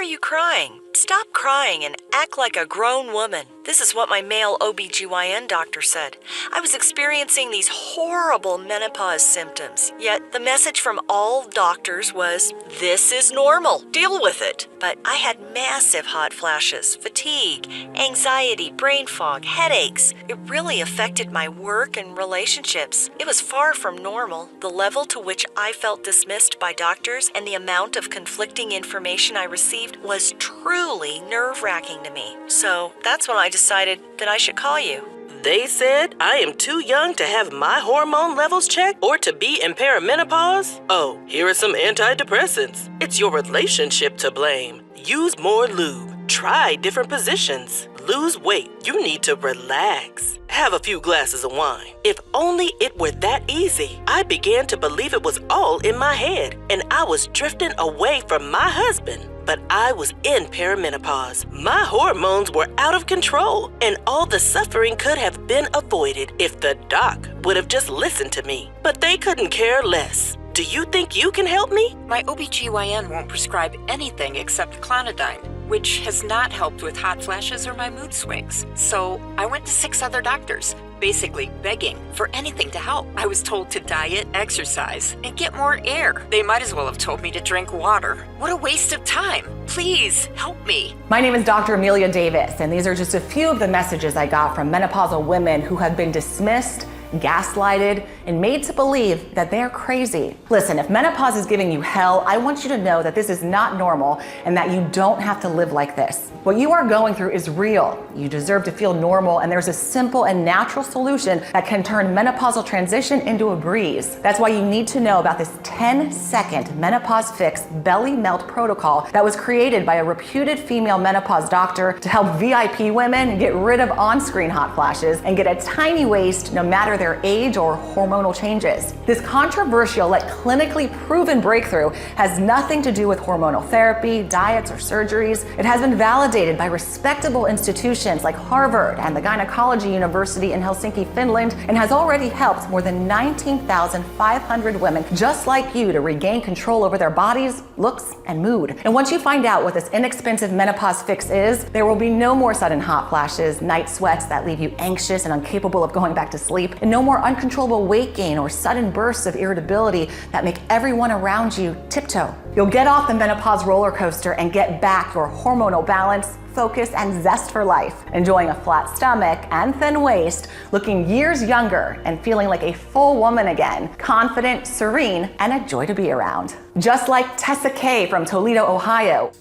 are you crying? Stop crying and act like a grown woman. This is what my male OBGYN doctor said. I was experiencing these horrible menopause symptoms, yet the message from all doctors was, this is normal, deal with it. But I had massive hot flashes, fatigue, anxiety, brain fog, headaches. It really affected my work and relationships. It was far from normal. The level to which I felt dismissed by doctors and the amount of conflicting information I received was truly nerve-wracking to me. So that's when I decided that I should call you. They said I am too young to have my hormone levels checked or to be in perimenopause? Oh, here are some antidepressants. It's your relationship to blame. Use more lube. Try different positions. Lose weight. You need to relax. Have a few glasses of wine. If only it were that easy. I began to believe it was all in my head, and I was drifting away from my husband. But I was in perimenopause. My hormones were out of control, and all the suffering could have been avoided if the doc would have just listened to me. But they couldn't care less. Do you think you can help me? My OBGYN won't prescribe anything except clonidine, which has not helped with hot flashes or my mood swings. So I went to 6 other doctors, basically begging for anything to help. I was told to diet, exercise, and get more air. They might as well have told me to drink water. What a waste of time. Please help me. My name is Dr. Amelia Davis, and these are just a few of the messages I got from menopausal women who have been dismissed, gaslighted, and made to believe that they're crazy. Listen, if menopause is giving you hell, I want you to know that this is not normal and that you don't have to live like this. What you are going through is real. You deserve to feel normal, and there's a simple and natural solution that can turn menopausal transition into a breeze. That's why you need to know about this 10-second menopause fix belly melt protocol that was created by a reputed female menopause doctor to help VIP women get rid of on-screen hot flashes and get a tiny waist no matter their age or hormonal changes. This controversial yet clinically proven breakthrough has nothing to do with hormonal therapy, diets, or surgeries. It has been validated by respectable institutions like Harvard and the Gynecology University in Helsinki, Finland, and has already helped more than 19,500 women just like you to regain control over their bodies, looks, and mood. And once you find out what this inexpensive menopause fix is, there will be no more sudden hot flashes, night sweats that leave you anxious and incapable of going back to sleep, and no more uncontrollable weight gain or sudden bursts of irritability that make everyone around you tiptoe. You'll get off the menopause roller coaster and get back your hormonal balance, focus, and zest for life, enjoying a flat stomach and thin waist, looking years younger and feeling like a full woman again, confident, serene, and a joy to be around. Just like Tessa K from Toledo, Ohio.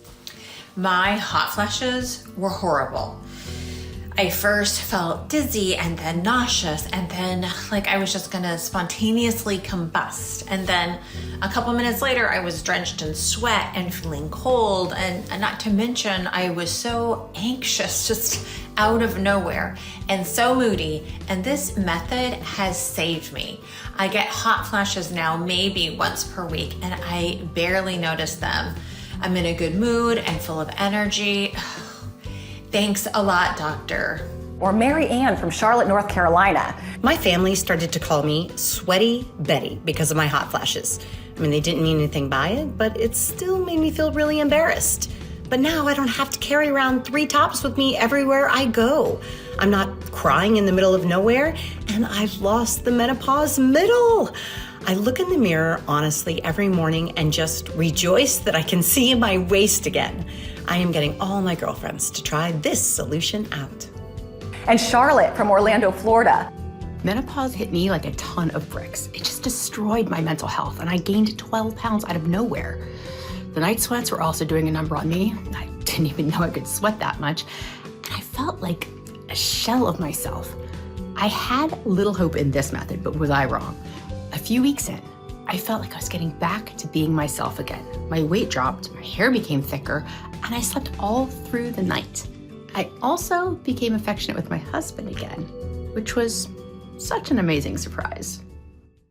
My hot flashes were horrible. I first felt dizzy and then nauseous and then like I was just gonna spontaneously combust. And then a couple minutes later, I was drenched in sweat and feeling cold. And not to mention, I was so anxious just out of nowhere and so moody. And this method has saved me. I get hot flashes now maybe once per week and I barely notice them. I'm in a good mood and full of energy. Thanks a lot, doctor. Or Mary Ann from Charlotte, North Carolina. My family started to call me Sweaty Betty because of my hot flashes. I mean, they didn't mean anything by it, but it still made me feel really embarrassed. But now I don't have to carry around 3 tops with me everywhere I go. I'm not crying in the middle of nowhere, and I've lost the menopause middle. I look in the mirror, honestly, every morning and just rejoice that I can see my waist again. I am getting all my girlfriends to try this solution out. And Charlotte from Orlando, Florida. Menopause hit me like a ton of bricks. It just destroyed my mental health, and I gained 12 pounds out of nowhere. The night sweats were also doing a number on me. I didn't even know I could sweat that much. And I felt like a shell of myself. I had little hope in this method, but was I wrong? A few weeks in, I felt like I was getting back to being myself again. My weight dropped, my hair became thicker, and I slept all through the night. I also became affectionate with my husband again, which was such an amazing surprise.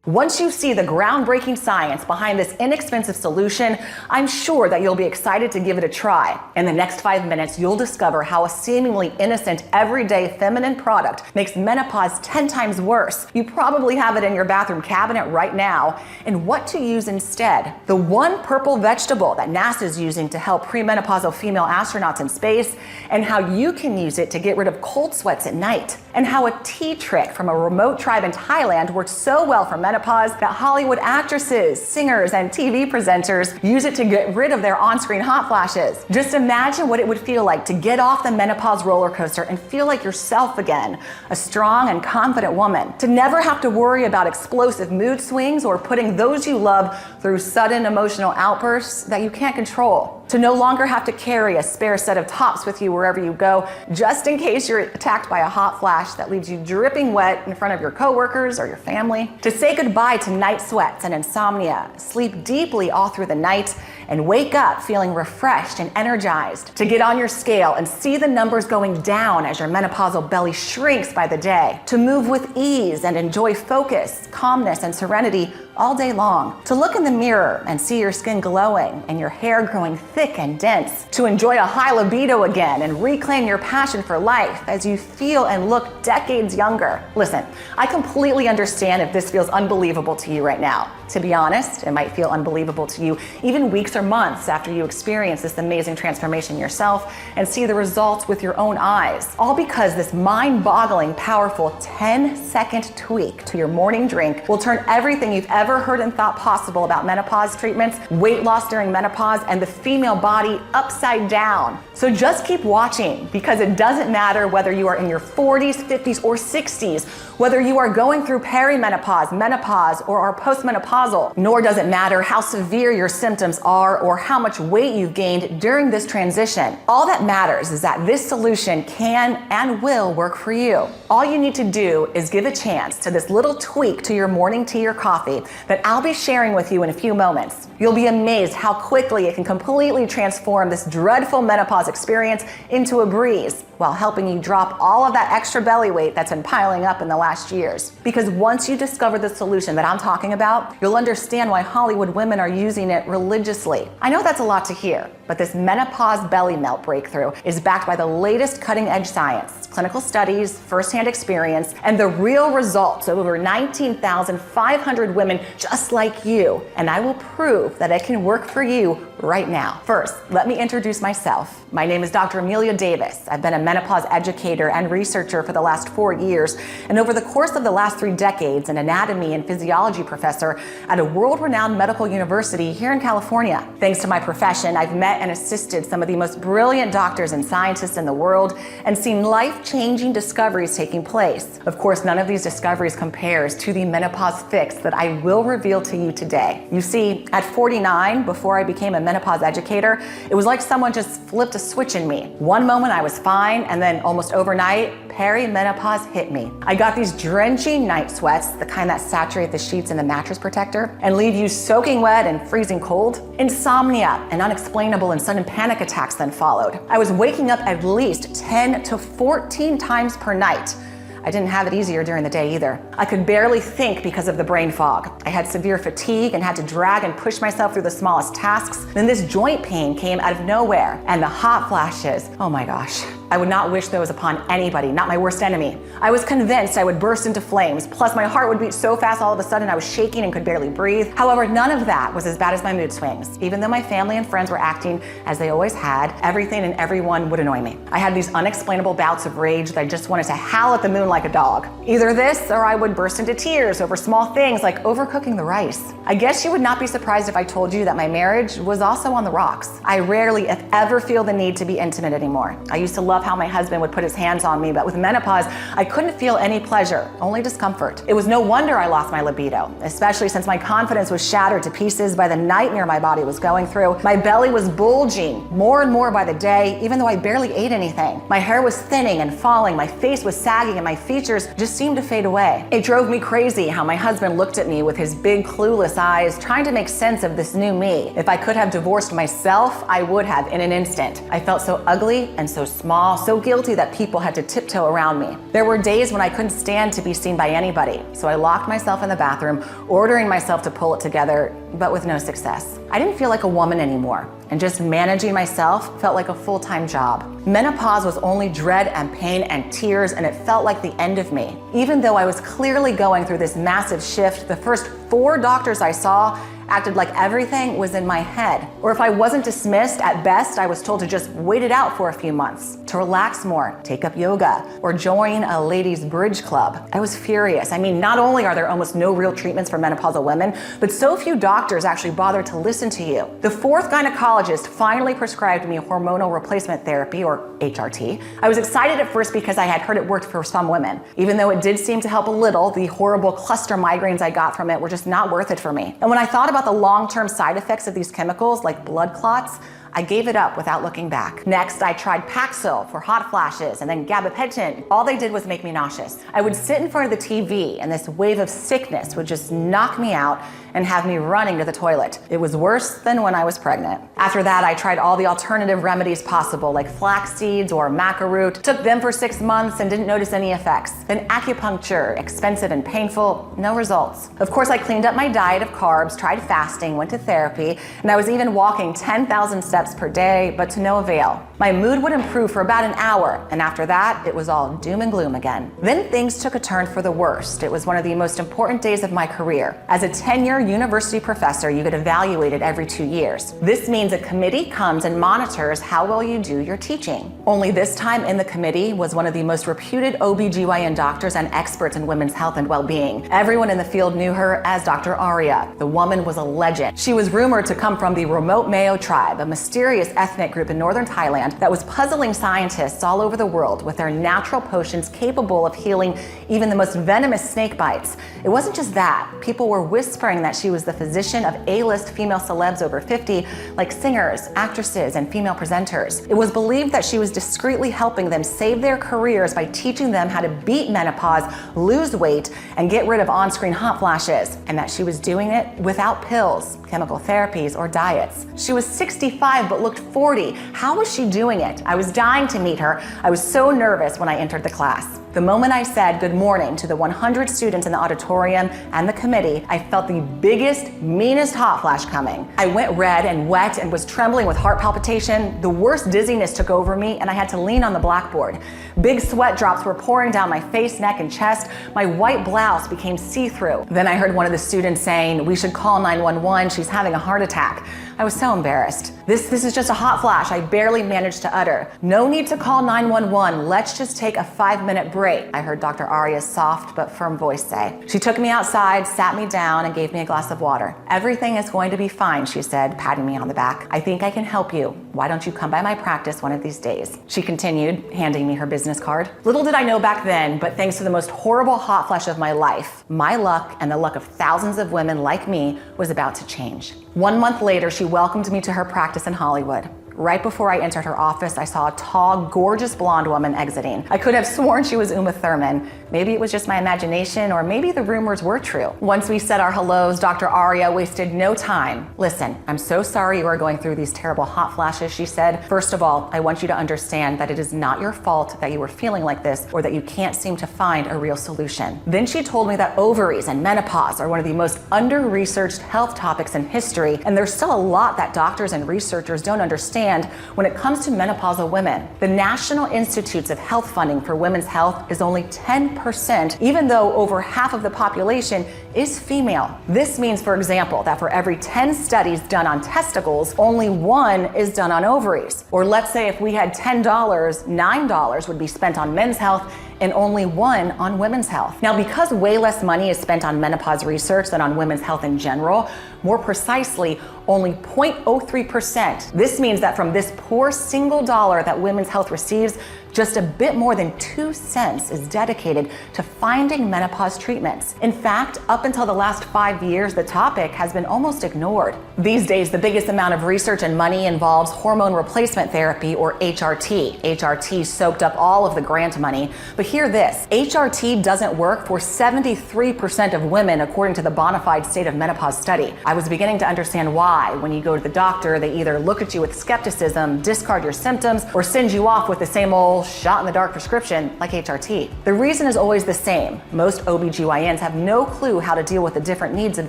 Once you see the groundbreaking science behind this inexpensive solution, I'm sure that you'll be excited to give it a try. In the next 5 minutes, you'll discover how a seemingly innocent, everyday feminine product makes menopause 10 times worse. You probably have it in your bathroom cabinet right now, and what to use instead. The one purple vegetable that NASA's using to help premenopausal female astronauts in space, and how you can use it to get rid of cold sweats at night. And how a tea trick from a remote tribe in Thailand works so well for menopause that Hollywood actresses, singers, and TV presenters use it to get rid of their on-screen hot flashes. Just imagine what it would feel like to get off the menopause roller coaster and feel like yourself again, a strong and confident woman. To never have to worry about explosive mood swings or putting those you love through sudden emotional outbursts that you can't control. To no longer have to carry a spare set of tops with you wherever you go, just in case you're attacked by a hot flash that leaves you dripping wet in front of your coworkers or your family. To say goodbye to night sweats and insomnia, sleep deeply all through the night, and wake up feeling refreshed and energized. To get on your scale and see the numbers going down as your menopausal belly shrinks by the day. To move with ease and enjoy focus, calmness, and serenity all day long. To look in the mirror and see your skin glowing and your hair growing thick and dense. To enjoy a high libido again and reclaim your passion for life as you feel and look decades younger. Listen, I completely understand if this feels unbelievable to you right now. To be honest, it might feel unbelievable to you even weeks or months after you experience this amazing transformation yourself and see the results with your own eyes. All because this mind-boggling, powerful 10-second tweak to your morning drink will turn everything you've ever heard and thought possible about menopause treatments, weight loss during menopause, and the female body upside down. So just keep watching, because it doesn't matter whether you are in your 40s, 50s, or 60s, whether you are going through perimenopause, menopause, or are postmenopausal, nor does it matter how severe your symptoms are or how much weight you've gained during this transition. All that matters is that this solution can and will work for you. All you need to do is give a chance to this little tweak to your morning tea or coffee that I'll be sharing with you in a few moments. You'll be amazed how quickly it can completely transform this dreadful menopause experience into a breeze, while helping you drop all of that extra belly weight that's been piling up in the last years. Because once you discover the solution that I'm talking about, you'll understand why Hollywood women are using it religiously. I know that's a lot to hear, but this menopause belly melt breakthrough is backed by the latest cutting-edge science, clinical studies, firsthand experience, and the real results of over 19,500 women just like you. And I will prove that it can work for you right now. First, let me introduce myself. My name is Dr. Amelia Davis. I've been a menopause educator and researcher for the last 4 years, and over the course of the last 3 decades, an anatomy and physiology professor at a world-renowned medical university here in California. Thanks to my profession, I've met and assisted some of the most brilliant doctors and scientists in the world and seen life-changing discoveries taking place. Of course, none of these discoveries compares to the menopause fix that I will reveal to you today. You see, at 49, before I became a menopause educator, it was like someone just flipped a switch in me. One moment I was fine, and then almost overnight, perimenopause hit me. I got these drenching night sweats, the kind that saturate the sheets and the mattress protector and leave you soaking wet and freezing cold. Insomnia and unexplainable and sudden panic attacks then followed. I was waking up at least 10 to 14 times per night. I didn't have it easier during the day either. I could barely think because of the brain fog. I had severe fatigue and had to drag and push myself through the smallest tasks. Then this joint pain came out of nowhere, and the hot flashes. Oh my gosh. I would not wish those upon anybody, not my worst enemy. I was convinced I would burst into flames, plus my heart would beat so fast all of a sudden I was shaking and could barely breathe. However, none of that was as bad as my mood swings. Even though my family and friends were acting as they always had, everything and everyone would annoy me. I had these unexplainable bouts of rage that I just wanted to howl at the moon like a dog. Either this, or I would burst into tears over small things like overcooking the rice. I guess you would not be surprised if I told you that my marriage was also on the rocks. I rarely, if ever, feel the need to be intimate anymore. I used to love how my husband would put his hands on me, but with menopause, I couldn't feel any pleasure, only discomfort. It was no wonder I lost my libido, especially since my confidence was shattered to pieces by the nightmare my body was going through. My belly was bulging more and more by the day, even though I barely ate anything. My hair was thinning and falling, my face was sagging, and my features just seemed to fade away. It drove me crazy how my husband looked at me with his big clueless eyes, trying to make sense of this new me. If I could have divorced myself, I would have in an instant. I felt so ugly and so small small, so guilty that people had to tiptoe around me. There were days when I couldn't stand to be seen by anybody, so I locked myself in the bathroom, ordering myself to pull it together, but with no success. I didn't feel like a woman anymore, and just managing myself felt like a full-time job. Menopause was only dread and pain and tears, and it felt like the end of me. Even though I was clearly going through this massive shift, the first 4 doctors I saw acted like everything was in my head. Or if I wasn't dismissed, at best, I was told to just wait it out for a few months, to relax more, take up yoga, or join a ladies' bridge club. I was furious. I mean, not only are there almost no real treatments for menopausal women, but so few doctors actually bother to listen to you. The 4th gynecologist finally prescribed me hormonal replacement therapy, or HRT. I was excited at first because I had heard it worked for some women. Even though it did seem to help a little, the horrible cluster migraines I got from it were just not worth it for me. And when I thought about the long-term side effects of these chemicals, like blood clots, I gave it up without looking back. Next, I tried Paxil for hot flashes and then gabapentin. All they did was make me nauseous. I would sit in front of the TV and this wave of sickness would just knock me out and have me running to the toilet. It was worse than when I was pregnant. After that, I tried all the alternative remedies possible, like flax seeds or maca root. Took them for 6 months and didn't notice any effects. Then acupuncture, expensive and painful, no results. Of course, I cleaned up my diet of carbs, tried fasting, went to therapy, and I was even walking 10,000 steps per day, but to no avail. My mood would improve for about an hour, and after that, it was all doom and gloom again. Then things took a turn for the worst. It was one of the most important days of my career. As a tenure university professor, you get evaluated every 2 years. This means a committee comes and monitors how well you do your teaching. Only this time in the committee was one of the most reputed OBGYN doctors and experts in women's health and well-being. Everyone in the field knew her as Dr. Arya. The woman was a legend. She was rumored to come from the remote Mao tribe, a mysterious ethnic group in northern Thailand that was puzzling scientists all over the world with their natural potions capable of healing even the most venomous snake bites. It wasn't just that. People were whispering that she was the physician of A-list female celebs over 50, like singers, actresses, and female presenters. It was believed that she was discreetly helping them save their careers by teaching them how to beat menopause, lose weight, and get rid of on-screen hot flashes, and that she was doing it without pills, chemical therapies, or diets. She was 65 but looked 40. How was she doing it? I was dying to meet her. I was so nervous when I entered the class. The moment I said good morning to the 100 students in the auditorium and the committee, I felt the biggest, meanest hot flash coming. I went red and wet and was trembling with heart palpitation. The worst dizziness took over me and I had to lean on the blackboard. Big sweat drops were pouring down my face, neck, and chest. My white blouse became see-through. Then I heard one of the students saying, "We should call 911, she's having a heart attack." I was so embarrassed. This is just a hot flash, I barely managed to utter. "No need to call 911, let's just take a 5-minute break," I heard Dr. Arya's soft but firm voice say. She took me outside, sat me down, and gave me a glass of water. "Everything is going to be fine," she said, patting me on the back. "I think I can help you. Why don't you come by my practice one of these days?" She continued, handing me her business card. Little did I know back then, but thanks to the most horrible hot flash of my life, my luck and the luck of thousands of women like me was about to change. 1 month later, she welcomed me to her practice in Hollywood. Right before I entered her office, I saw a tall, gorgeous blonde woman exiting. I could have sworn she was Uma Thurman. Maybe it was just my imagination, or maybe the rumors were true. Once we said our hellos, Dr. Arya wasted no time. "Listen, I'm so sorry you are going through these terrible hot flashes," she said. "First of all, I want you to understand that it is not your fault that you were feeling like this or that you can't seem to find a real solution." Then she told me that ovaries and menopause are one of the most under-researched health topics in history, and there's still a lot that doctors and researchers don't understand when it comes to menopausal women. The National Institutes of Health funding for women's health is only 10%, even though over half of the population is female. This means, for example, that for every 10 studies done on testicles, only 1 is done on ovaries. Or let's say if we had $10, $9 would be spent on men's health and only 1 on women's health. Now, because way less money is spent on menopause research than on women's health in general, more precisely, only 0.03%. This means that from this poor single dollar that women's health receives, just a bit more than 2 cents is dedicated to finding menopause treatments. In fact, up until the last 5 years, the topic has been almost ignored. These days, the biggest amount of research and money involves hormone replacement therapy, or HRT. HRT soaked up all of the grant money, but hear this, HRT doesn't work for 73% of women according to the Bonafide State of Menopause study. I was beginning to understand why. When you go to the doctor, they either look at you with skepticism, discard your symptoms, or send you off with the same old shot-in-the-dark prescription like HRT. The reason is always the same. Most OBGYNs have no clue how to deal with the different needs of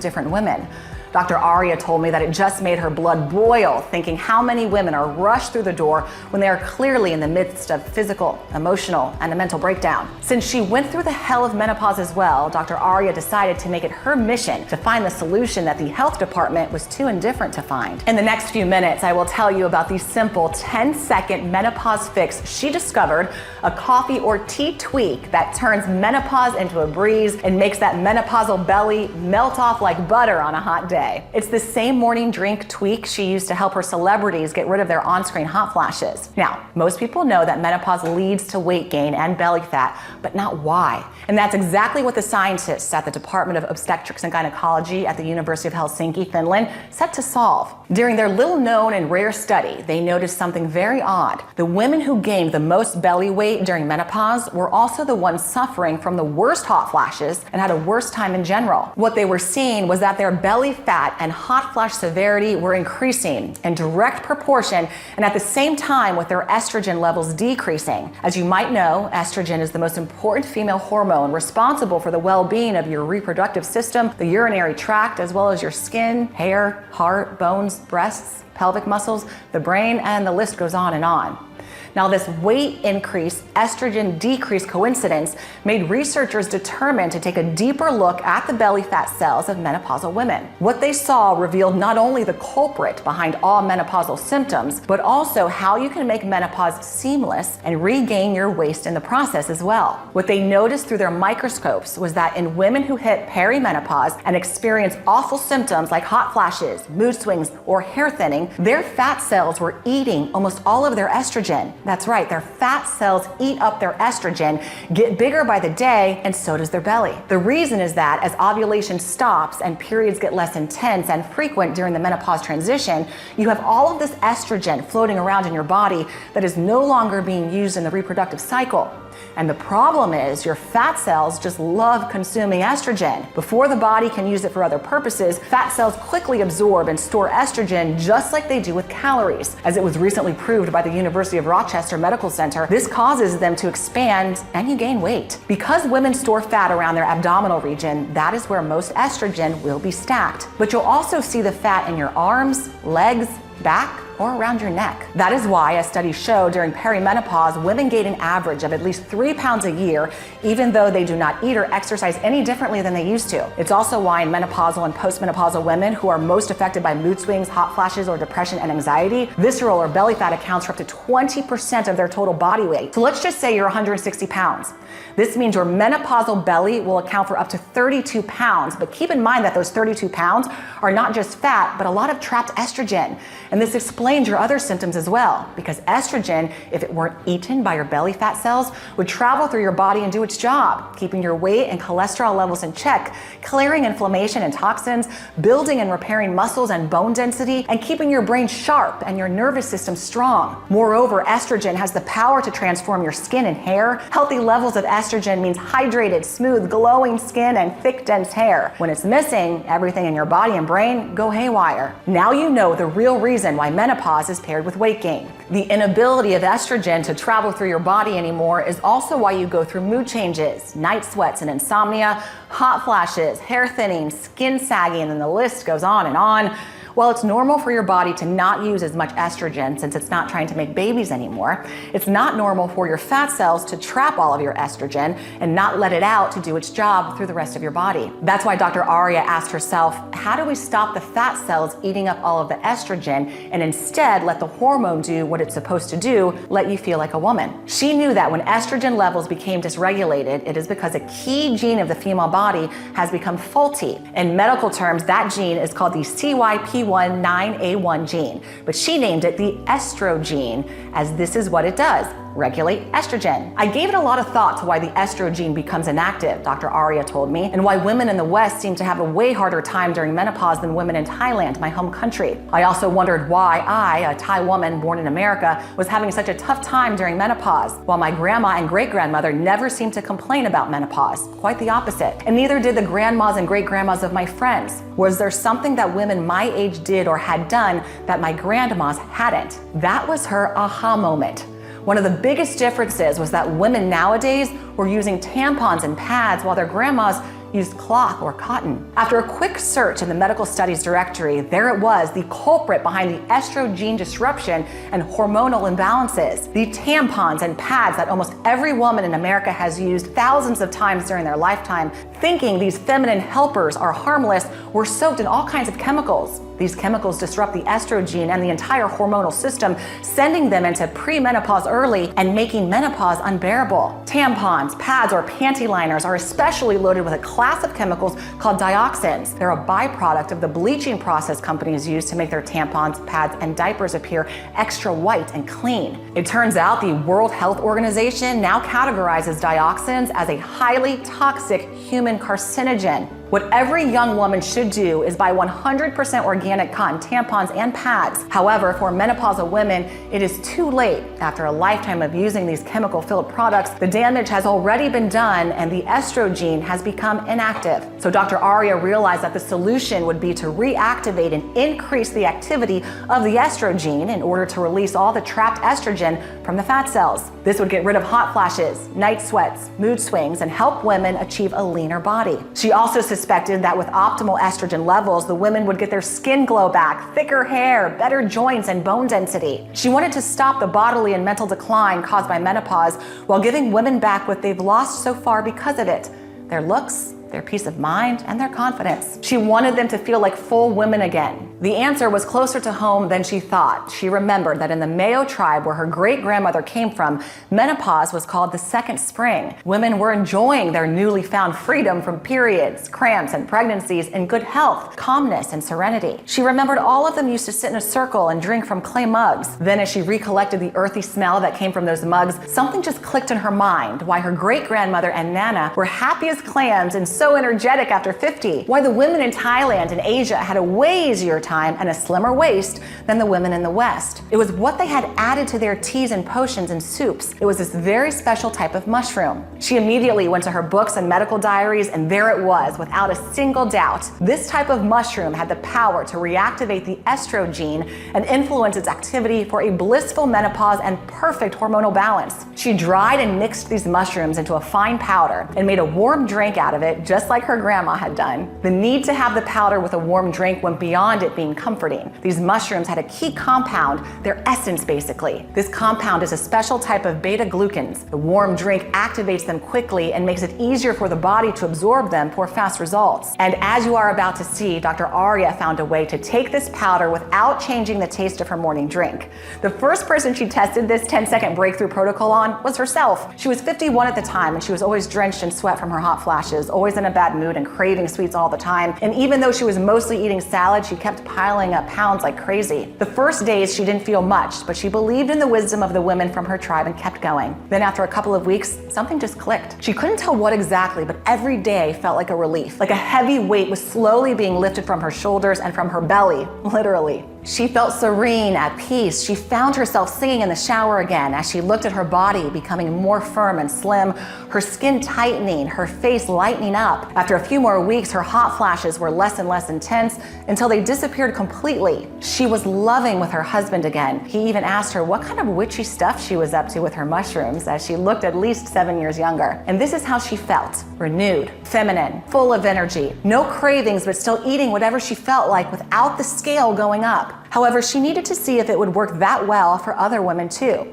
different women. Dr. Aria told me that it just made her blood boil thinking how many women are rushed through the door when they are clearly in the midst of physical, emotional, and a mental breakdown. Since she went through the hell of menopause as well, Dr. Aria decided to make it her mission to find the solution that the health department was too indifferent to find. In the next few minutes, I will tell you about the simple 10-second menopause fix she discovered, a coffee or tea tweak that turns menopause into a breeze and makes that menopausal belly melt off like butter on a hot day. It's the same morning drink tweak she used to help her celebrities get rid of their on-screen hot flashes. Now, most people know that menopause leads to weight gain and belly fat, but not why. And that's exactly what the scientists at the Department of Obstetrics and Gynecology at the University of Helsinki, Finland, set to solve. During their little-known and rare study, they noticed something very odd. The women who gained the most belly weight during menopause were also the ones suffering from the worst hot flashes and had a worse time in general. What they were seeing was that their belly fat and hot flash severity were increasing in direct proportion and at the same time with their estrogen levels decreasing. As you might know, estrogen is the most important female hormone responsible for the well-being of your reproductive system, the urinary tract, as well as your skin, hair, heart, bones, breasts, pelvic muscles, the brain, and the list goes on and on. Now, this weight increase, estrogen decrease coincidence made researchers determined to take a deeper look at the belly fat cells of menopausal women. What they saw revealed not only the culprit behind all menopausal symptoms, but also how you can make menopause seamless and regain your waist in the process as well. What they noticed through their microscopes was that in women who hit perimenopause and experience awful symptoms like hot flashes, mood swings, or hair thinning, their fat cells were eating almost all of their estrogen. That's right, their fat cells eat up their estrogen, get bigger by the day, and so does their belly. The reason is that as ovulation stops and periods get less intense and frequent during the menopause transition, you have all of this estrogen floating around in your body that is no longer being used in the reproductive cycle. And the problem is your fat cells just love consuming estrogen. Before the body can use it for other purposes, fat cells quickly absorb and store estrogen just like they do with calories. As it was recently proved by the University of Rochester Medical Center, this causes them to expand and you gain weight. Because women store fat around their abdominal region, that is where most estrogen will be stacked. But you'll also see the fat in your arms, legs, back, or around your neck. That is why, as studies show, during perimenopause, women gain an average of at least 3 pounds a year, even though they do not eat or exercise any differently than they used to. It's also why in menopausal and postmenopausal women who are most affected by mood swings, hot flashes, or depression and anxiety, visceral or belly fat accounts for up to 20% of their total body weight. So let's just say you're 160 pounds. This means your menopausal belly will account for up to 32 pounds, but keep in mind that those 32 pounds are not just fat, but a lot of trapped estrogen. And this explains your other symptoms as well, because estrogen, if it weren't eaten by your belly fat cells, would travel through your body and do its job, keeping your weight and cholesterol levels in check, clearing inflammation and toxins, building and repairing muscles and bone density, and keeping your brain sharp and your nervous system strong. Moreover, estrogen has the power to transform your skin and hair. Healthy levels of estrogen means hydrated, smooth, glowing skin and thick, dense hair. When it's missing, everything in your body and brain go haywire. Now you know the real reason why menopause is paired with weight gain. The inability of estrogen to travel through your body anymore is also why you go through mood changes, night sweats and insomnia, hot flashes, hair thinning, skin sagging, and the list goes on and on. While it's normal for your body to not use as much estrogen since it's not trying to make babies anymore, it's not normal for your fat cells to trap all of your estrogen and not let it out to do its job through the rest of your body. That's why Dr. Aria asked herself, how do we stop the fat cells eating up all of the estrogen and instead let the hormone do what it's supposed to do, let you feel like a woman? She knew that when estrogen levels became dysregulated, it is because a key gene of the female body has become faulty. In medical terms, that gene is called the CYP9A1 gene, but she named it the estrogene, as this is what it does. regulate estrogen. I gave it a lot of thought to why the estrogen becomes inactive, Dr. Arya told me, and why women in the West seem to have a way harder time during menopause than women in Thailand, my home country. I also wondered why I, a Thai woman born in America, was having such a tough time during menopause, while my grandma and great-grandmother never seemed to complain about menopause. Quite the opposite. And neither did the grandmas and great-grandmas of my friends. Was there something that women my age did or had done that my grandmas hadn't? That was her aha moment. One of the biggest differences was that women nowadays were using tampons and pads while their grandmas used cloth or cotton. After a quick search in the medical studies directory, there it was, the culprit behind the estrogen disruption and hormonal imbalances. The tampons and pads that almost every woman in America has used thousands of times during their lifetime, thinking these feminine helpers are harmless, were soaked in all kinds of chemicals. These chemicals disrupt the estrogen and the entire hormonal system, sending them into premenopause early and making menopause unbearable. Tampons, pads, or panty liners are especially loaded with a class of chemicals called dioxins. They're a byproduct of the bleaching process companies use to make their tampons, pads, and diapers appear extra white and clean. It turns out the World Health Organization now categorizes dioxins as a highly toxic human carcinogen. What every young woman should do is buy 100% organic cotton tampons and pads. However, for menopausal women, it is too late. After a lifetime of using these chemical-filled products, the damage has already been done and the estrogen has become inactive. So Dr. Arya realized that the solution would be to reactivate and increase the activity of the estrogen in order to release all the trapped estrogen from the fat cells. This would get rid of hot flashes, night sweats, mood swings, and help women achieve a leaner body. She also suspected that with optimal estrogen levels, the women would get their skin glow back, thicker hair, better joints, and bone density. She wanted to stop the bodily and mental decline caused by menopause while giving women back what they've lost so far because of it: their looks, their peace of mind, and their confidence. She wanted them to feel like full women again. The answer was closer to home than she thought. She remembered that in the Mayo tribe where her great-grandmother came from, menopause was called the second spring. Women were enjoying their newly found freedom from periods, cramps, and pregnancies in good health, calmness, and serenity. She remembered all of them used to sit in a circle and drink from clay mugs. Then as she recollected the earthy smell that came from those mugs, something just clicked in her mind: why her great-grandmother and Nana were happy as clams and so energetic after 50. Why the women in Thailand and Asia had a way easier time and a slimmer waist than the women in the West. It was what they had added to their teas and potions and soups. It was this very special type of mushroom. She immediately went to her books and medical diaries, and there it was, without a single doubt. This type of mushroom had the power to reactivate the estrogen and influence its activity for a blissful menopause and perfect hormonal balance. She dried and mixed these mushrooms into a fine powder and made a warm drink out of it, just like her grandma had done. The need to have the powder with a warm drink went beyond it being comforting. These mushrooms had a key compound, their essence basically. This compound is a special type of beta-glucans. The warm drink activates them quickly and makes it easier for the body to absorb them for fast results. And as you are about to see, Dr. Arya found a way to take this powder without changing the taste of her morning drink. The first person she tested this 10-second breakthrough protocol on was herself. She was 51 at the time, and she was always drenched in sweat from her hot flashes, always in a bad mood and craving sweets all the time. And even though she was mostly eating salad, she kept piling up pounds like crazy. The first days she didn't feel much, but she believed in the wisdom of the women from her tribe and kept going. Then after a couple of weeks, something just clicked. She couldn't tell what exactly, but every day felt like a relief. Like a heavy weight was slowly being lifted from her shoulders and from her belly, literally. She felt serene, at peace. She found herself singing in the shower again as she looked at her body becoming more firm and slim, her skin tightening, her face lightening up. After a few more weeks, her hot flashes were less and less intense until they disappeared completely. She was loving with her husband again. He even asked her what kind of witchy stuff she was up to with her mushrooms, as she looked at least 7 years younger. And this is how she felt: renewed, feminine, full of energy, no cravings, but still eating whatever she felt like without the scale going up. However, she needed to see if it would work that well for other women too.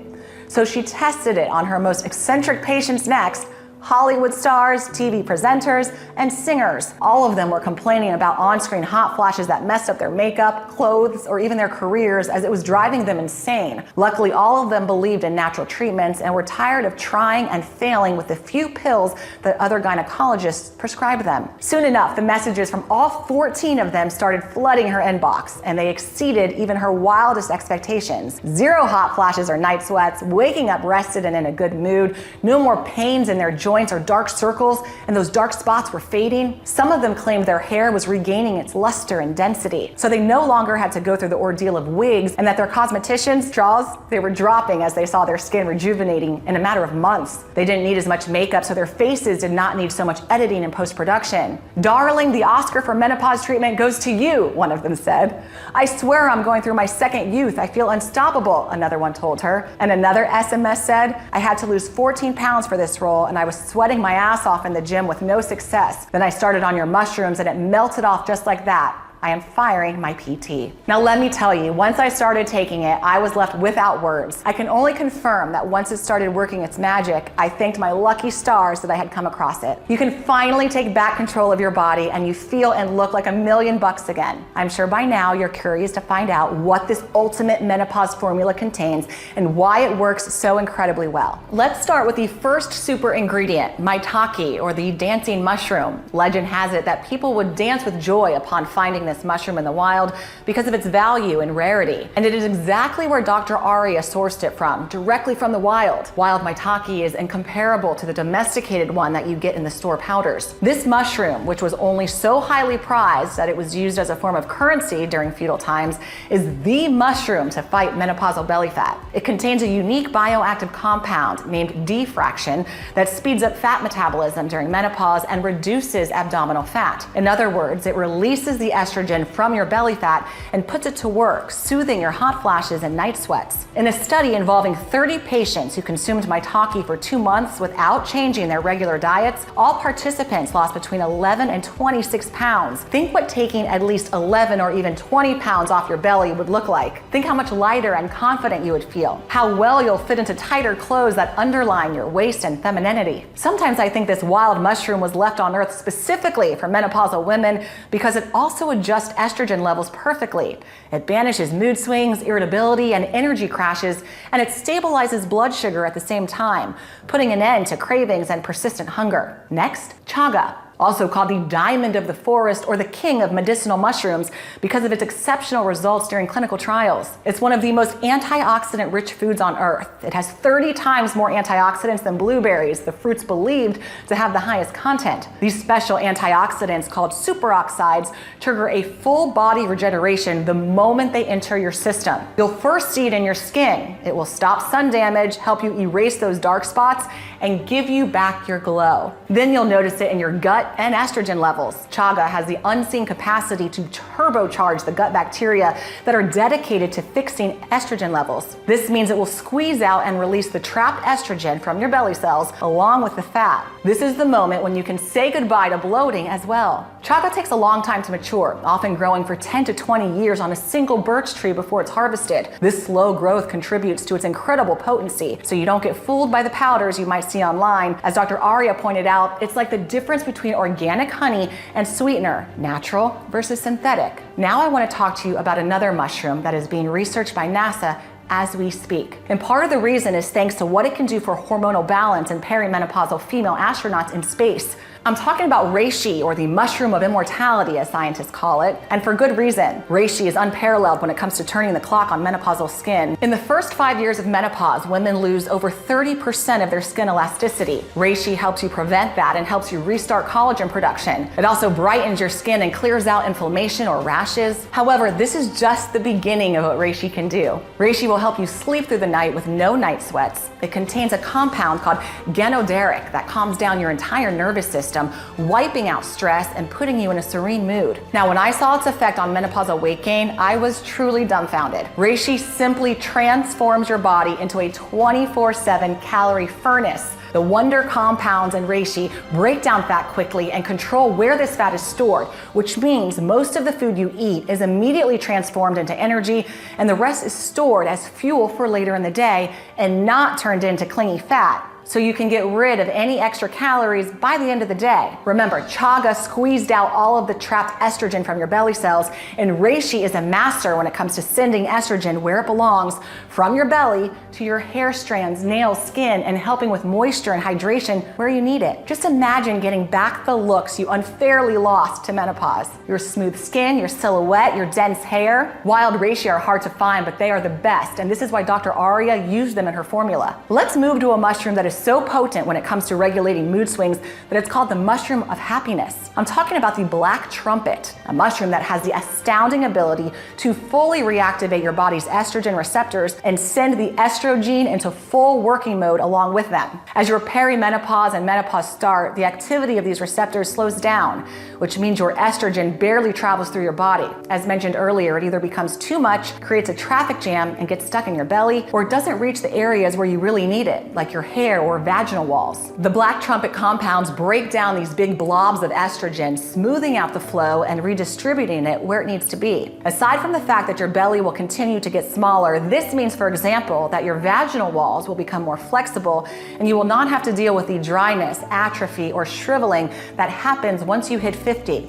So she tested it on her most eccentric patients next, Hollywood stars, TV presenters, and singers. All of them were complaining about on-screen hot flashes that messed up their makeup, clothes, or even their careers as it was driving them insane. Luckily, all of them believed in natural treatments and were tired of trying and failing with the few pills that other gynecologists prescribed them. Soon enough, the messages from all 14 of them started flooding her inbox, and they exceeded even her wildest expectations. 0 hot flashes or night sweats, waking up rested and in a good mood, no more pains in their joints or dark circles, and those dark spots were fading. Some of them claimed their hair was regaining its luster and density, so they no longer had to go through the ordeal of wigs, and that their cosmeticians' jaws, they were dropping as they saw their skin rejuvenating in a matter of months. They didn't need as much makeup, so their faces did not need so much editing and post-production. "Darling, the Oscar for menopause treatment goes to you," one of them said. "I swear I'm going through my second youth. I feel unstoppable," another one told her. And another SMS said, "I had to lose 14 pounds for this role, and I was sweating my ass off in the gym with no success. Then I started on your mushrooms and it melted off just like that. I am firing my PT." Now let me tell you, once I started taking it, I was left without words. I can only confirm that once it started working its magic, I thanked my lucky stars that I had come across it. You can finally take back control of your body and you feel and look like $1,000,000 again. I'm sure by now you're curious to find out what this ultimate menopause formula contains and why it works so incredibly well. Let's start with the first super ingredient, maitake, or the dancing mushroom. Legend has it that people would dance with joy upon finding this mushroom in the wild because of its value and rarity. And it is exactly where Dr. Aria sourced it from, directly from the wild. Wild maitake is incomparable to the domesticated one that you get in the store powders. This mushroom, which was only so highly prized that it was used as a form of currency during feudal times, is the mushroom to fight menopausal belly fat. It contains a unique bioactive compound named D-fraction that speeds up fat metabolism during menopause and reduces abdominal fat. In other words, it releases the estrogen from your belly fat and puts it to work, soothing your hot flashes and night sweats. In a study involving 30 patients who consumed maitake for 2 months without changing their regular diets, all participants lost between 11 and 26 pounds. Think what taking at least 11 or even 20 pounds off your belly would look like. Think how much lighter and confident you would feel, how well you'll fit into tighter clothes that underline your waist and femininity. Sometimes I think this wild mushroom was left on earth specifically for menopausal women because it also adjusts estrogen levels perfectly. It banishes mood swings, irritability, and energy crashes, and it stabilizes blood sugar at the same time, putting an end to cravings and persistent hunger. Next, chaga, also called the diamond of the forest or the king of medicinal mushrooms because of its exceptional results during clinical trials. It's one of the most antioxidant-rich foods on earth. It has 30 times more antioxidants than blueberries, the fruits believed to have the highest content. These special antioxidants, called superoxides, trigger a full body regeneration the moment they enter your system. You'll first see it in your skin. It will stop sun damage, help you erase those dark spots, and give you back your glow. Then you'll notice it in your gut and estrogen levels. Chaga has the unseen capacity to turbocharge the gut bacteria that are dedicated to fixing estrogen levels. This means it will squeeze out and release the trapped estrogen from your belly cells along with the fat. This is the moment when you can say goodbye to bloating as well. Chaga takes a long time to mature, often growing for 10 to 20 years on a single birch tree before it's harvested. This slow growth contributes to its incredible potency, so you don't get fooled by the powders you might see online. As Dr. Aria pointed out, it's like the difference between organic honey and sweetener, natural versus synthetic. Now I want to talk to you about another mushroom that is being researched by NASA as we speak. And part of the reason is thanks to what it can do for hormonal balance in perimenopausal female astronauts in space. I'm talking about reishi, or the mushroom of immortality, as scientists call it, and for good reason. Reishi is unparalleled when it comes to turning the clock on menopausal skin. In the first 5 years of menopause, women lose over 30% of their skin elasticity. Reishi helps you prevent that and helps you restart collagen production. It also brightens your skin and clears out inflammation or rashes. However, this is just the beginning of what reishi can do. Reishi will help you sleep through the night with no night sweats. It contains a compound called ganoderic that calms down your entire nervous system, wiping out stress and putting you in a serene mood. Now, when I saw its effect on menopausal weight gain, I was truly dumbfounded. Reishi simply transforms your body into a 24/7 calorie furnace. The wonder compounds in reishi break down fat quickly and control where this fat is stored, which means most of the food you eat is immediately transformed into energy, and the rest is stored as fuel for later in the day and not turned into clingy fat. so you can get rid of any extra calories by the end of the day. Remember, chaga squeezed out all of the trapped estrogen from your belly cells, and reishi is a master when it comes to sending estrogen where it belongs, from your belly to your hair strands, nails, skin, and helping with moisture and hydration where you need it. Just imagine getting back the looks you unfairly lost to menopause. Your smooth skin, your silhouette, your dense hair. Wild reishi are hard to find, but they are the best, and this is why Dr. Aria used them in her formula. Let's move to a mushroom that is so potent when it comes to regulating mood swings that it's called the mushroom of happiness. I'm talking about the black trumpet, a mushroom that has the astounding ability to fully reactivate your body's estrogen receptors and send the estrogene into full working mode along with them. As your perimenopause and menopause start, the activity of these receptors slows down, which means your estrogen barely travels through your body. As mentioned earlier, it either becomes too much, creates a traffic jam, and gets stuck in your belly, or it doesn't reach the areas where you really need it, like your hair or vaginal walls. The black trumpet compounds break down these big blobs of estrogen, smoothing out the flow and redistributing it where it needs to be. Aside from the fact that your belly will continue to get smaller, this means, for example, that your vaginal walls will become more flexible and you will not have to deal with the dryness, atrophy, or shriveling that happens once you hit 50.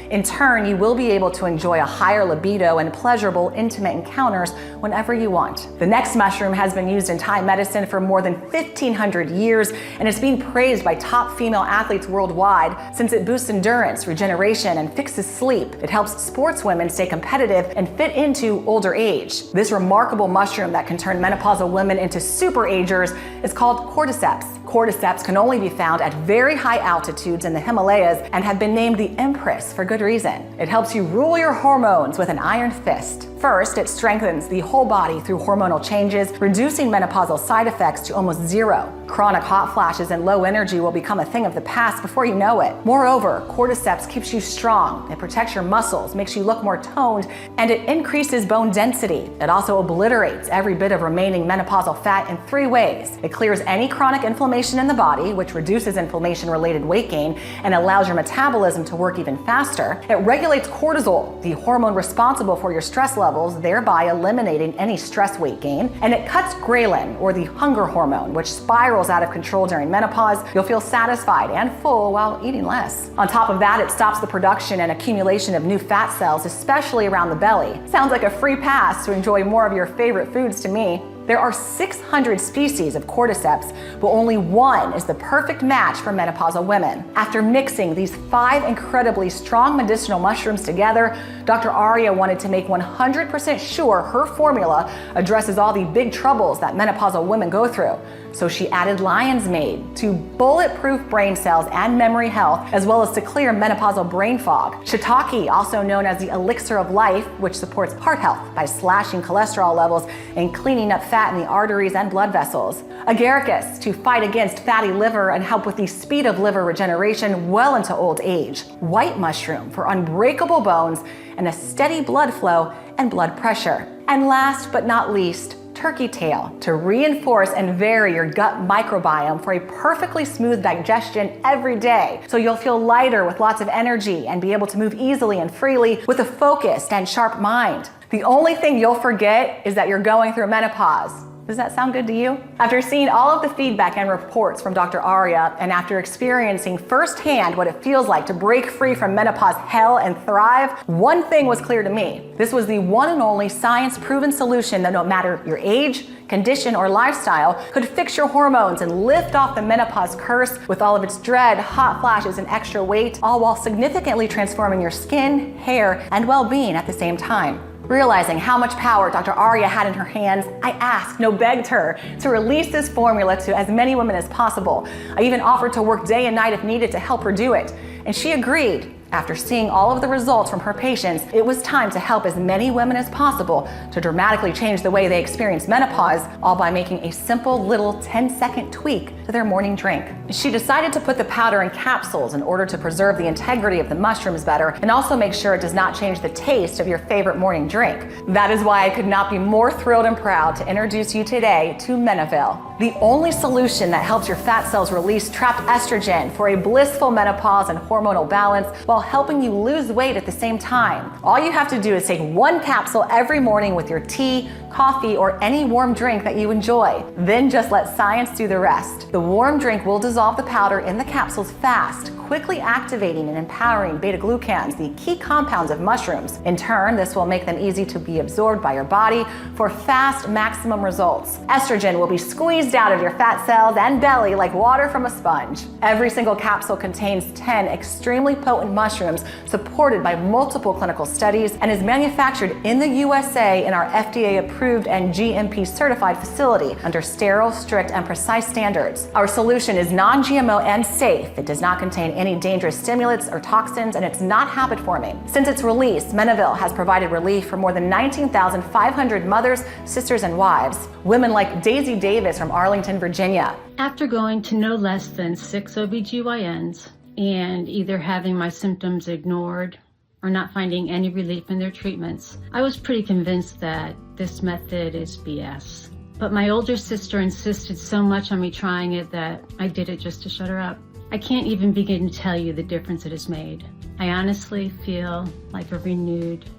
In turn, you will be able to enjoy a higher libido and pleasurable, intimate encounters whenever you want. The next mushroom has been used in Thai medicine for more than 1,500 years, and it's being praised by top female athletes worldwide since it boosts endurance, regeneration, and fixes sleep. It helps sportswomen stay competitive and fit into older age. This remarkable mushroom that can turn menopausal women into super agers is called cordyceps. Cordyceps can only be found at very high altitudes in the Himalayas and have been named the Empress for good reason. It helps you rule your hormones with an iron fist. First, it strengthens the whole body through hormonal changes, reducing menopausal side effects to almost zero. Chronic hot flashes and low energy will become a thing of the past before you know it. Moreover, cordyceps keeps you strong, it protects your muscles, makes you look more toned, and it increases bone density. It also obliterates every bit of remaining menopausal fat in 3 ways. It clears any chronic inflammation in the body, which reduces inflammation-related weight gain and allows your metabolism to work even faster. It regulates cortisol, the hormone responsible for your stress levels, thereby eliminating any stress weight gain. And it cuts ghrelin, or the hunger hormone, which spirals out of control during menopause. You'll feel satisfied and full while eating less. On top of that, it stops the production and accumulation of new fat cells, especially around the belly. Sounds like a free pass to enjoy more of your favorite foods to me. There are 600 species of cordyceps, but only one is the perfect match for menopausal women. After mixing these 5 incredibly strong medicinal mushrooms together, Dr. Aria wanted to make 100% sure her formula addresses all the big troubles that menopausal women go through. So she added lion's mane to bulletproof brain cells and memory health, as well as to clear menopausal brain fog. Shiitake, also known as the elixir of life, which supports heart health by slashing cholesterol levels and cleaning up fat in the arteries and blood vessels. Agaricus, to fight against fatty liver and help with the speed of liver regeneration well into old age. White mushroom for unbreakable bones and a steady blood flow and blood pressure. And last but not least, turkey tail, to reinforce and vary your gut microbiome for a perfectly smooth digestion every day, so you'll feel lighter with lots of energy and be able to move easily and freely with a focused and sharp mind. The only thing you'll forget is that you're going through menopause. Does that sound good to you? After seeing all of the feedback and reports from Dr. Aria, and after experiencing firsthand what it feels like to break free from menopause hell and thrive, one thing was clear to me. This was the one and only science-proven solution that no matter your age, condition, or lifestyle could fix your hormones and lift off the menopause curse with all of its dread, hot flashes, and extra weight, all while significantly transforming your skin, hair, and well-being at the same time. Realizing how much power Dr. Aria had in her hands, I asked, no, begged her to release this formula to as many women as possible. I even offered to work day and night if needed to help her do it, and she agreed. After seeing all of the results from her patients, it was time to help as many women as possible to dramatically change the way they experience menopause, all by making a simple little 10-second tweak to their morning drink. She decided to put the powder in capsules in order to preserve the integrity of the mushrooms better and also make sure it does not change the taste of your favorite morning drink. That is why I could not be more thrilled and proud to introduce you today to Menovelle, the only solution that helps your fat cells release trapped estrogen for a blissful menopause and hormonal balance while helping you lose weight at the same time. All you have to do is take 1 capsule every morning with your tea, coffee, or any warm drink that you enjoy. Then just let science do the rest. The warm drink will dissolve the powder in the capsules fast, quickly activating and empowering beta-glucans, the key compounds of mushrooms. In turn, this will make them easy to be absorbed by your body for fast maximum results. Estrogen will be squeezed out of your fat cells and belly like water from a sponge. Every single capsule contains 10 extremely potent mushrooms supported by multiple clinical studies and is manufactured in the USA in our FDA-approved and GMP-certified facility under sterile, strict, and precise standards. Our solution is non-GMO and safe. It does not contain any dangerous stimulants or toxins, and it's not habit-forming. Since its release, Menovelle has provided relief for more than 19,500 mothers, sisters, and wives. Women like Daisy Davis from Arlington, Virginia. After going to no less than 6 OBGYNs and either having my symptoms ignored or not finding any relief in their treatments, I was pretty convinced that this method is BS. But my older sister insisted so much on me trying it that I did it just to shut her up. I can't even begin to tell you the difference it has made. I honestly feel like a renewed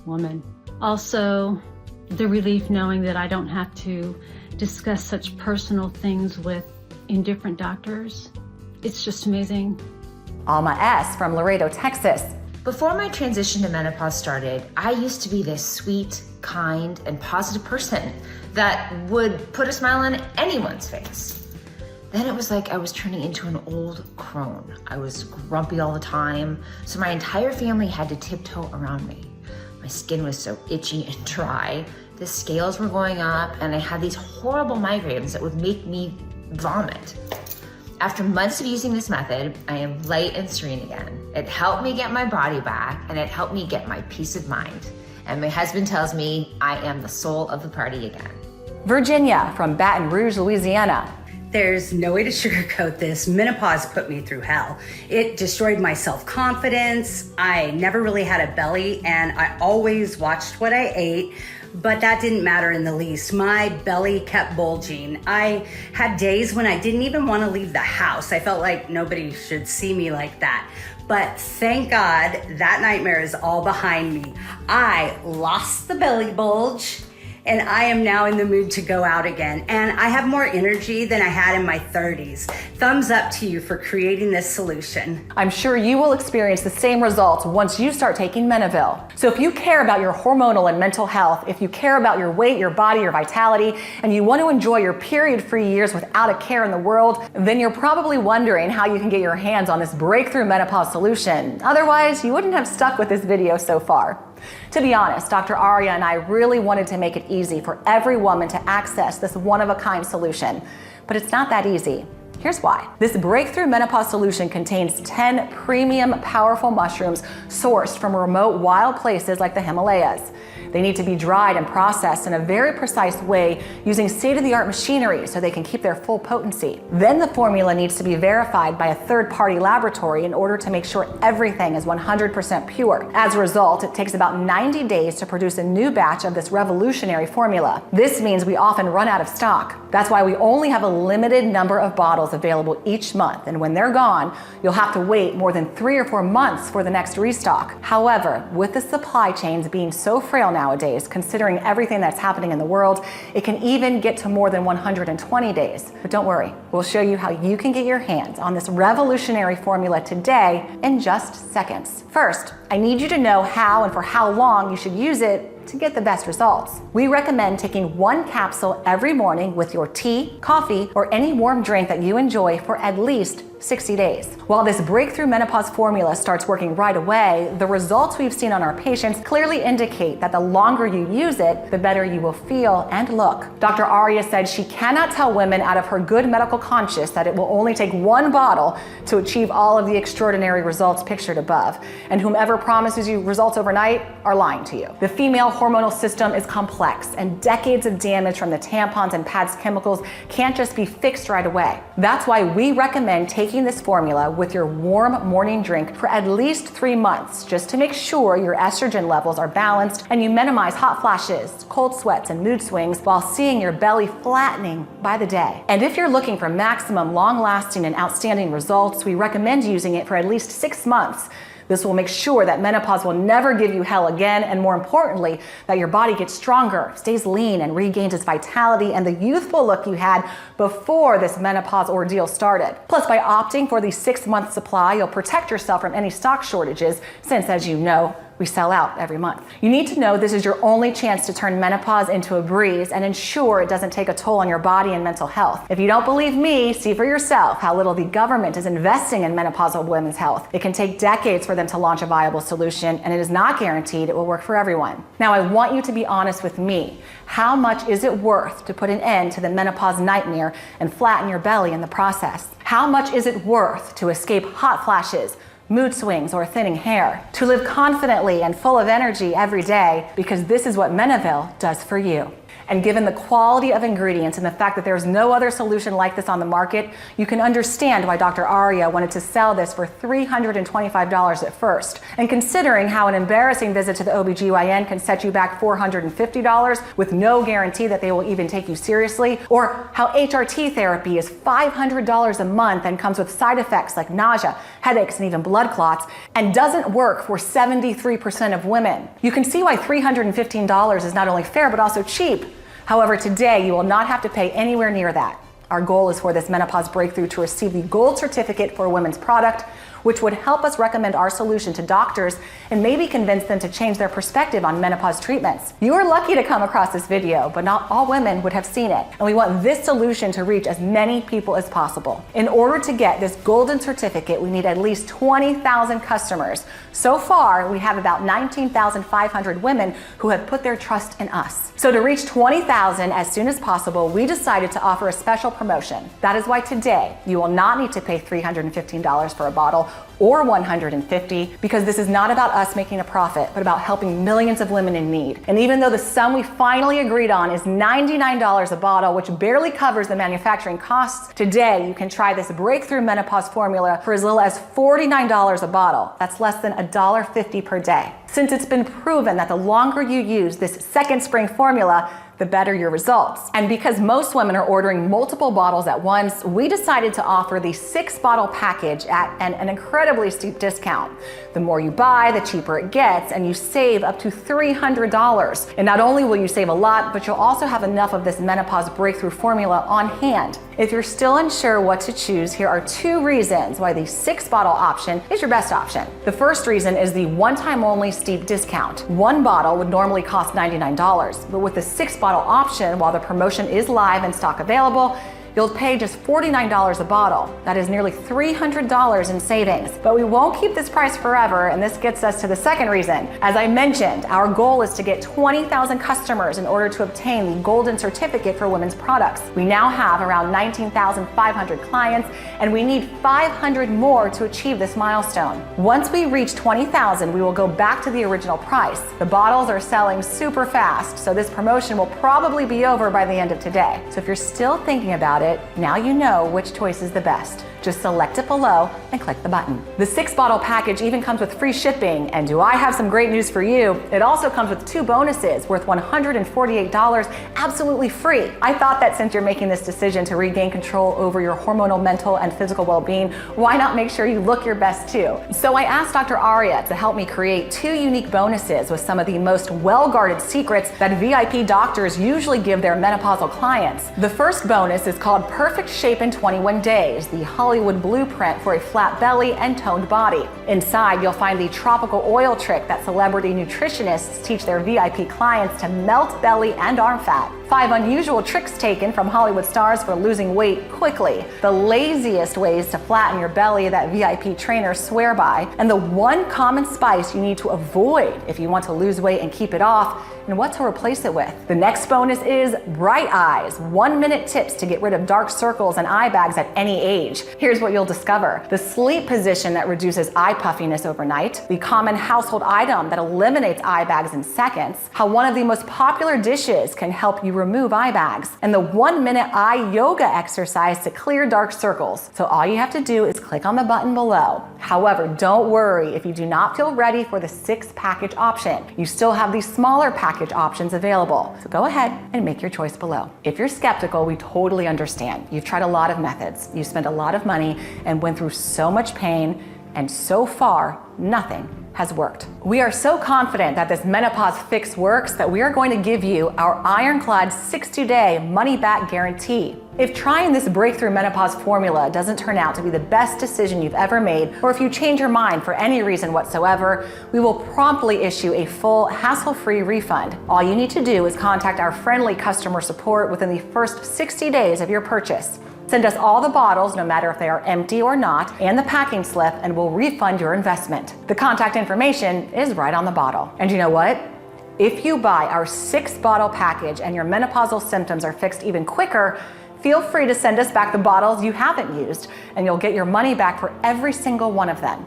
woman. Also, the relief knowing that I don't have to discuss such personal things with indifferent doctors. It's just amazing. Alma S. from Laredo, Texas. Before my transition to menopause started, I used to be this sweet, kind, and positive person that would put a smile on anyone's face. Then it was like I was turning into an old crone. I was grumpy all the time, so my entire family had to tiptoe around me. My skin was so itchy and dry, the scales were going up, and I had these horrible migraines that would make me vomit. After months of using this method, I am light and serene again. It helped me get my body back, and it helped me get my peace of mind. And my husband tells me I am the soul of the party again. Virginia from Baton Rouge, Louisiana. There's no way to sugarcoat this. Menopause put me through hell. It destroyed my self-confidence. I never really had a belly, and I always watched what I ate, but that didn't matter in the least. My belly kept bulging. I had days when I didn't even want to leave the house. I felt like nobody should see me like that. But thank God that nightmare is all behind me. I lost the belly bulge, and I am now in the mood to go out again. And I have more energy than I had in my 30s. Thumbs up to you for creating this solution. I'm sure you will experience the same results once you start taking Menovelle. So if you care about your hormonal and mental health, if you care about your weight, your body, your vitality, and you want to enjoy your period-free years without a care in the world, then you're probably wondering how you can get your hands on this breakthrough menopause solution. Otherwise, you wouldn't have stuck with this video so far. To be honest, Dr. Arya and I really wanted to make it easy for every woman to access this one-of-a-kind solution, but it's not that easy. Here's why. This breakthrough menopause solution contains 10 premium, powerful mushrooms sourced from remote wild places like the Himalayas. They need to be dried and processed in a very precise way using state-of-the-art machinery so they can keep their full potency. Then the formula needs to be verified by a third-party laboratory in order to make sure everything is 100% pure. As a result, it takes about 90 days to produce a new batch of this revolutionary formula. This means we often run out of stock. That's why we only have a limited number of bottles available each month, and when they're gone, you'll have to wait more than 3 or 4 months for the next restock. However, with the supply chains being so frail nowadays, considering everything that's happening in the world, it can even get to more than 120 days. But don't worry, we'll show you how you can get your hands on this revolutionary formula today in just seconds. First, I need you to know how and for how long you should use it to get the best results. We recommend taking 1 capsule every morning with your tea, coffee, or any warm drink that you enjoy for at least 60 days. While this breakthrough menopause formula starts working right away, the results we've seen on our patients clearly indicate that the longer you use it, the better you will feel and look. Dr. Arya said she cannot tell women out of her good medical conscience that it will only take 1 bottle to achieve all of the extraordinary results pictured above. And whomever promises you results overnight are lying to you. The female hormonal system is complex, and decades of damage from the tampons and pads chemicals can't just be fixed right away. That's why we recommend taking this formula with your warm morning drink for at least 3 months, just to make sure your estrogen levels are balanced and you minimize hot flashes, cold sweats, and mood swings while seeing your belly flattening by the day. And if you're looking for maximum long-lasting and outstanding results, we recommend using it for at least 6 months. This will make sure that menopause will never give you hell again, and more importantly, that your body gets stronger, stays lean, and regains its vitality and the youthful look you had before this menopause ordeal started. Plus, by opting for the 6-month supply, you'll protect yourself from any stock shortages, since, as you know, we sell out every month. You need to know this is your only chance to turn menopause into a breeze and ensure it doesn't take a toll on your body and mental health. If you don't believe me, see for yourself how little the government is investing in menopausal women's health. It can take decades for them to launch a viable solution, and it is not guaranteed it will work for everyone. Now, I want you to be honest with me. How much is it worth to put an end to the menopause nightmare and flatten your belly in the process? How much is it worth to escape hot flashes, mood swings, or thinning hair? To live confidently and full of energy every day, because this is what Menovelle does for you. And given the quality of ingredients and the fact that there's no other solution like this on the market, you can understand why Dr. Aria wanted to sell this for $325 at first. And considering how an embarrassing visit to the OBGYN can set you back $450 with no guarantee that they will even take you seriously, or how HRT therapy is $500 a month and comes with side effects like nausea, headaches, and even blood clots, and doesn't work for 73% of women, you can see why $315 is not only fair but also cheap. However, today you will not have to pay anywhere near that. Our goal is for this menopause breakthrough to receive the gold certificate for a women's product, which would help us recommend our solution to doctors and maybe convince them to change their perspective on menopause treatments. You are lucky to come across this video, but not all women would have seen it. And we want this solution to reach as many people as possible. In order to get this golden certificate, we need at least 20,000 customers. So far, we have about 19,500 women who have put their trust in us. So to reach 20,000 as soon as possible, we decided to offer a special promotion. That is why today you will not need to pay $315 for a bottle or $150, because this is not about us making a profit, but about helping millions of women in need. And even though the sum we finally agreed on is $99 a bottle, which barely covers the manufacturing costs, today you can try this breakthrough menopause formula for as little as $49 a bottle. That's less than $1.50 per day. Since it's been proven that the longer you use this second spring formula, the better your results. And because most women are ordering multiple bottles at once, we decided to offer the 6-bottle package at an incredibly steep discount. The more you buy, the cheaper it gets, and you save up to $300. And not only will you save a lot, but you'll also have enough of this menopause breakthrough formula on hand. If you're still unsure what to choose, here are 2 reasons why the 6-bottle option is your best option. The first reason is the one-time only steep discount. 1 bottle would normally cost $99, but with the 6-bottle option, while the promotion is live and stock available, you'll pay just $49 a bottle. That is nearly $300 in savings. But we won't keep this price forever, and this gets us to the second reason. As I mentioned, our goal is to get 20,000 customers in order to obtain the golden certificate for women's products. We now have around 19,500 clients, and we need 500 more to achieve this milestone. Once we reach 20,000, we will go back to the original price. The bottles are selling super fast, so this promotion will probably be over by the end of today. So if you're still thinking about it, now you know which choice is the best. Just select it below and click the button. The 6-bottle package even comes with free shipping, and do I have some great news for you? It also comes with 2 bonuses worth $148 absolutely free. I thought that since you're making this decision to regain control over your hormonal, mental, and physical well-being, why not make sure you look your best too? So I asked Dr. Aria to help me create 2 unique bonuses with some of the most well-guarded secrets that VIP doctors usually give their menopausal clients. The first bonus is called Perfect Shape in 21 Days, the Hollywood blueprint for a flat belly and toned body. Inside, you'll find the tropical oil trick that celebrity nutritionists teach their VIP clients to melt belly and arm fat. 5 unusual tricks taken from Hollywood stars for losing weight quickly. The laziest ways to flatten your belly that VIP trainers swear by. And the 1 common spice you need to avoid if you want to lose weight and keep it off, and what to replace it with. The next bonus is Bright Eyes, 1-minute tips to get rid of dark circles and eye bags at any age. Here's what you'll discover. The sleep position that reduces eye puffiness overnight, the common household item that eliminates eye bags in seconds, how one of the most popular dishes can help you remove eye bags, and the 1-minute eye yoga exercise to clear dark circles. So all you have to do is click on the button below. However, don't worry if you do not feel ready for the 6-package option. You still have the smaller package options available. So go ahead and make your choice below. If you're skeptical, we totally understand. You've tried a lot of methods. You spent a lot of money and went through so much pain, and so far, nothing has worked. We are so confident that this menopause fix works that we are going to give you our ironclad 60-day money-back guarantee. If trying this breakthrough menopause formula doesn't turn out to be the best decision you've ever made, or if you change your mind for any reason whatsoever, we will promptly issue a full, hassle-free refund. All you need to do is contact our friendly customer support within the first 60 days of your purchase. Send us all the bottles, no matter if they are empty or not, and the packing slip, and we'll refund your investment. The contact information is right on the bottle. And you know what? If you buy our 6-bottle package and your menopausal symptoms are fixed even quicker, feel free to send us back the bottles you haven't used, and you'll get your money back for every single one of them.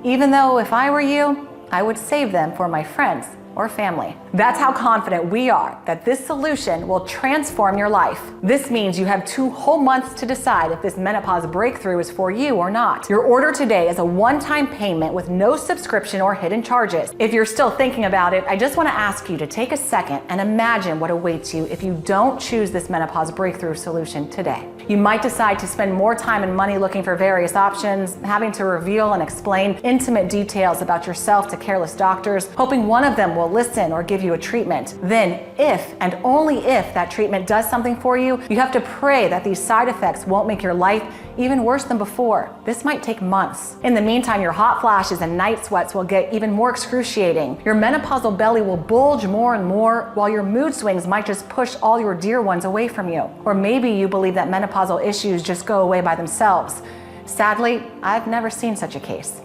Even though if I were you, I would save them for my friends or family. That's how confident we are that this solution will transform your life. This means you have 2 whole months to decide if this menopause breakthrough is for you or not. Your order today is a one-time payment with no subscription or hidden charges. If you're still thinking about it, I just want to ask you to take a second and imagine what awaits you if you don't choose this menopause breakthrough solution today. You might decide to spend more time and money looking for various options, having to reveal and explain intimate details about yourself to careless doctors, hoping one of them will listen or give you a treatment. Then, if and only if that treatment does something for you, you have to pray that these side effects won't make your life even worse than before. This might take months. In the meantime, your hot flashes and night sweats will get even more excruciating. Your menopausal belly will bulge more and more, while your mood swings might just push all your dear ones away from you. Or maybe you believe that menopausal issues just go away by themselves. Sadly, I've never seen such a case.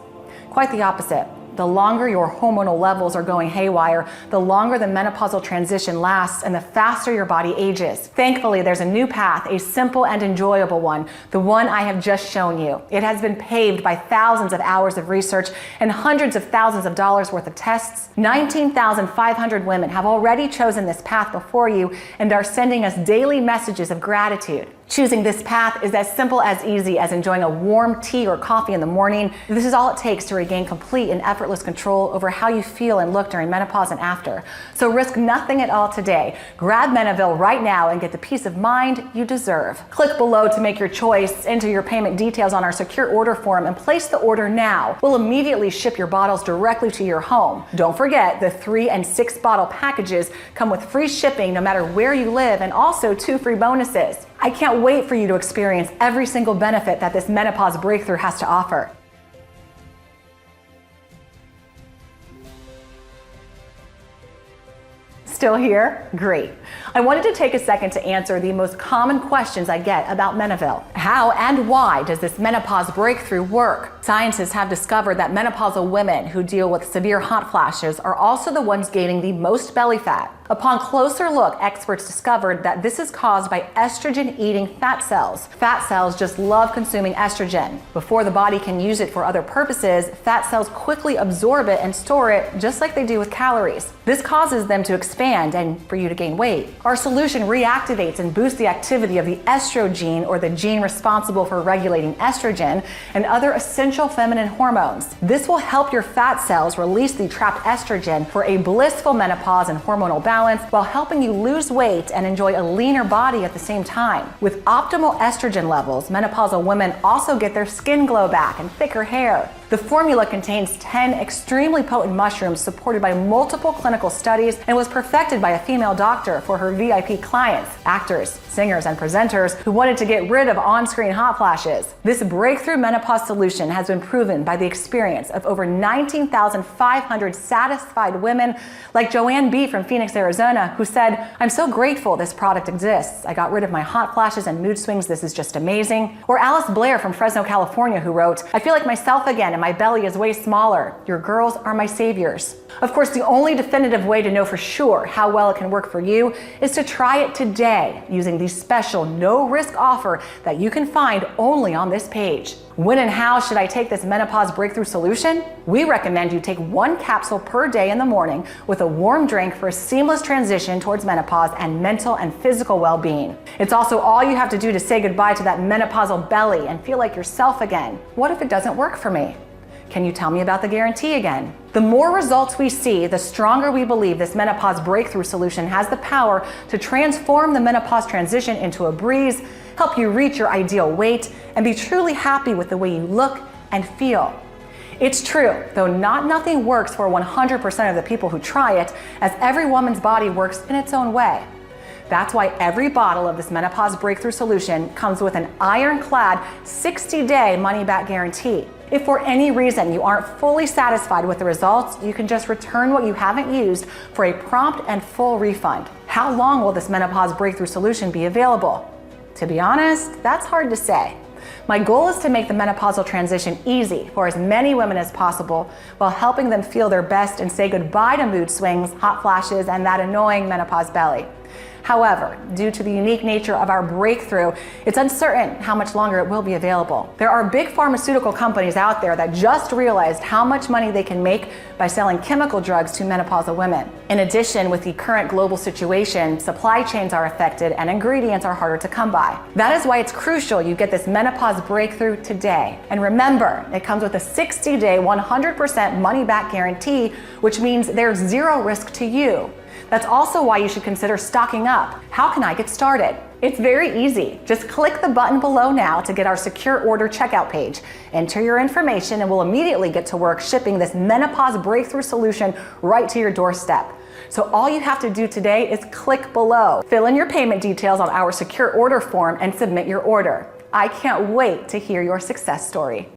Quite the opposite. The longer your hormonal levels are going haywire, the longer the menopausal transition lasts and the faster your body ages. Thankfully, there's a new path, a simple and enjoyable one, the one I have just shown you. It has been paved by thousands of hours of research and hundreds of thousands of dollars worth of tests. 19,500 women have already chosen this path before you and are sending us daily messages of gratitude. Choosing this path is as simple as easy as enjoying a warm tea or coffee in the morning. This is all it takes to regain complete and effortless control over how you feel and look during menopause and after. So risk nothing at all today. Grab Menovelle right now and get the peace of mind you deserve. Click below to make your choice, enter your payment details on our secure order form, and place the order now. We'll immediately ship your bottles directly to your home. Don't forget, the 3 and 6 bottle packages come with free shipping no matter where you live, and also 2 free bonuses. I can't wait for you to experience every single benefit that this menopause breakthrough has to offer. Still here? Great. I wanted to take a second to answer the most common questions I get about Menovelle. How and why does this menopause breakthrough work? Scientists have discovered that menopausal women who deal with severe hot flashes are also the ones gaining the most belly fat. Upon closer look, experts discovered that this is caused by estrogen-eating fat cells. Fat cells just love consuming estrogen. Before the body can use it for other purposes, fat cells quickly absorb it and store it just like they do with calories. This causes them to expand and for you to gain weight. Our solution reactivates and boosts the activity of the estrogen, or the gene responsible for regulating estrogen and other essential feminine hormones. This will help your fat cells release the trapped estrogen for a blissful menopause and hormonal balance, while helping you lose weight and enjoy a leaner body at the same time. With optimal estrogen levels, menopausal women also get their skin glow back and thicker hair. The formula contains 10 extremely potent mushrooms supported by multiple clinical studies and was perfected by a female doctor for her VIP clients, actors, singers, and presenters who wanted to get rid of on-screen hot flashes. This breakthrough menopause solution has been proven by the experience of over 19,500 satisfied women, like Joanne B. from Phoenix, Arizona, who said, "I'm so grateful this product exists. I got rid of my hot flashes and mood swings. This is just amazing." Or Alice Blair from Fresno, California, who wrote, "I feel like myself again and my belly is way smaller. Your girls are my saviors." Of course, the only definitive way to know for sure how well it can work for you is to try it today using the special no-risk offer that you can find only on this page. When and how should I take this menopause breakthrough solution? We recommend you take 1 capsule per day in the morning with a warm drink for a seamless transition towards menopause and mental and physical well-being. It's also all you have to do to say goodbye to that menopausal belly and feel like yourself again. What if it doesn't work for me? Can you tell me about the guarantee again? The more results we see, the stronger we believe this menopause breakthrough solution has the power to transform the menopause transition into a breeze, help you reach your ideal weight, and be truly happy with the way you look and feel. It's true, though nothing works for 100% of the people who try it, as every woman's body works in its own way. That's why every bottle of this menopause breakthrough solution comes with an ironclad 60-day money-back guarantee. If for any reason you aren't fully satisfied with the results, you can just return what you haven't used for a prompt and full refund. How long will this menopause breakthrough solution be available? To be honest, that's hard to say. My goal is to make the menopausal transition easy for as many women as possible while helping them feel their best and say goodbye to mood swings, hot flashes, and that annoying menopause belly. However, due to the unique nature of our breakthrough, it's uncertain how much longer it will be available. There are big pharmaceutical companies out there that just realized how much money they can make by selling chemical drugs to menopausal women. In addition, with the current global situation, supply chains are affected and ingredients are harder to come by. That is why it's crucial you get this menopause breakthrough today. And remember, it comes with a 60-day, 100% money-back guarantee, which means there's zero risk to you. That's also why you should consider stocking up. How can I get started? It's very easy. Just click the button below now to get our secure order checkout page. Enter your information and we'll immediately get to work shipping this menopause breakthrough solution right to your doorstep. So all you have to do today is click below, fill in your payment details on our secure order form and submit your order. I can't wait to hear your success story.